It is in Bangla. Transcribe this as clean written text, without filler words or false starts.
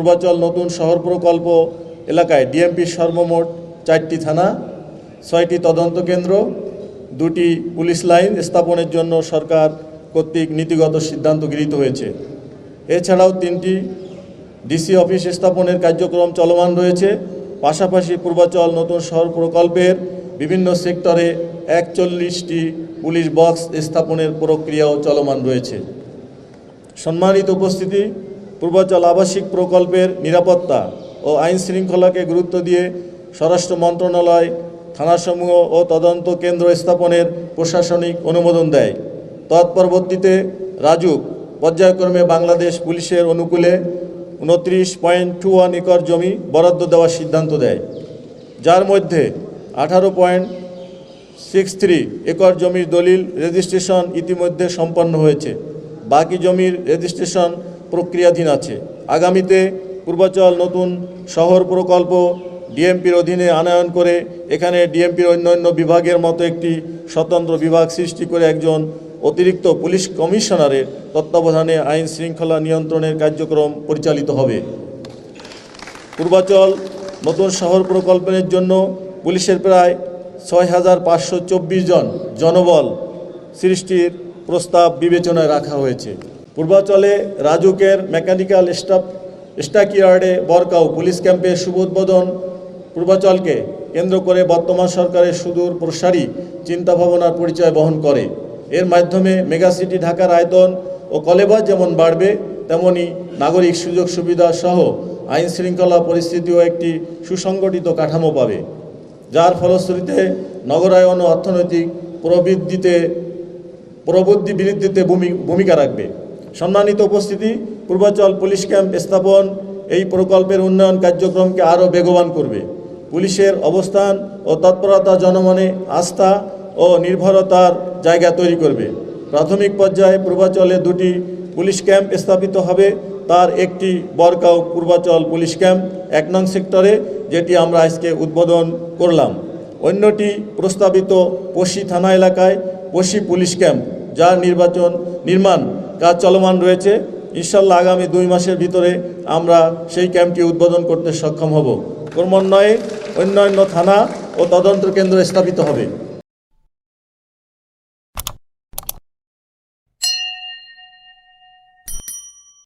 পূর্বাচল নতুন শহর প্রকল্প এলাকায় ডিএমপির সর্বমোট 4টি থানা, 6টি তদন্ত কেন্দ্র, 2টি পুলিশ লাইন স্থাপনের জন্য সরকার কর্তৃক নীতিগত সিদ্ধান্ত গৃহীত হয়েছে। এছাড়াও 3টি ডিসি অফিস স্থাপনের কার্যক্রম চলমান রয়েছে। পাশাপাশি পূর্বাচল নতুন শহর প্রকল্পের বিভিন্ন সেক্টরে 41টি পুলিশ বক্স স্থাপনের প্রক্রিয়াও চলমান রয়েছে। সম্মানিত উপস্থিতি, পূর্বাচল আবাসিক প্রকল্পের নিরাপত্তা ও আইন শৃঙ্খলাকে গুরুত্ব দিয়ে স্বরাষ্ট্র মন্ত্রণালয় থানাসমূহ ও তদন্ত কেন্দ্র স্থাপনের প্রশাসনিক অনুমোদন দেয়। তৎপরবর্তীতে রাজুক পর্যায়ক্রমে বাংলাদেশ পুলিশের অনুকূলে 29.21 একর জমি বরাদ্দ দেওয়ার সিদ্ধান্ত দেয়, যার মধ্যে 18.63 একর জমির দলিল রেজিস্ট্রেশন ইতিমধ্যে সম্পন্ন হয়েছে। বাকি জমির রেজিস্ট্রেশন প্রক্রিয়াধীন আছে। আগামীতে পূর্বাচল নতুন শহর প্রকল্প ডিএমপির অধীনে আনয়ন করে এখানে ডিএমপির অন্যান্য বিভাগের মতো একটি স্বতন্ত্র বিভাগ সৃষ্টি করে একজন অতিরিক্ত পুলিশ কমিশনারের তত্ত্বাবধানে আইন শৃঙ্খলা নিয়ন্ত্রণের কার্যক্রম পরিচালিত হবে। পূর্বাচল নতুন শহর প্রকল্পের জন্য পুলিশের প্রায় 6,524 জন জনবল সৃষ্টির প্রস্তাব বিবেচনায় রাখা হয়েছে। পূর্বাচলে রাজুকের মেকানিক্যাল স্ট্যাকইয়ার্ডে বরকাউ পুলিশ ক্যাম্পের শুভ উদ্বোধন পূর্বাচলকে কেন্দ্র করে বর্তমান সরকারের সুদূর প্রসারী চিন্তাভাবনার পরিচয় বহন করে। এর মাধ্যমে মেগাসিটি ঢাকার আয়তন ও কলেবর যেমন বাড়বে, তেমনি নাগরিক সুযোগ সুবিধা সহ আইন শৃঙ্খলা পরিস্থিতিও একটি সুসংগঠিত কাঠামো পাবে, যার ফলশ্রুতিতে নগরায়ন ও অর্থনৈতিক প্রবৃদ্ধি বৃদ্ধিতে ভূমিকা রাখবে। সম্মানিত উপস্থিতি, পূর্বাচল পুলিশ ক্যাম্প স্থাপন এই প্রকল্পের উন্নয়ন কার্যক্রমকে আরও বেগবান করবে। পুলিশের অবস্থান ও তৎপরতা জনমনে আস্থা ও নির্ভরতার জায়গা তৈরি করবে। প্রাথমিক পর্যায়ে পূর্বাচলে 2টি পুলিশ ক্যাম্প স্থাপিত হবে। তার একটি বরকাউ পূর্বাচল পুলিশ ক্যাম্প 1 নং সেক্টরে, যেটি আমরা আজকে উদ্বোধন করলাম। অন্যটি প্রস্তাবিত পশি থানা এলাকায় পশি পুলিশ ক্যাম্প, যার নির্মাণ কাজ চলমান রয়েছে। ইনশাল্লাহ আগামী 2 মাসের ভিতরে আমরা সেই ক্যাম্পটি উদ্বোধন করতে সক্ষম হব। ক্রমান্বয়ে অন্যান্য থানা ও তদন্ত কেন্দ্র স্থাপিত হবে।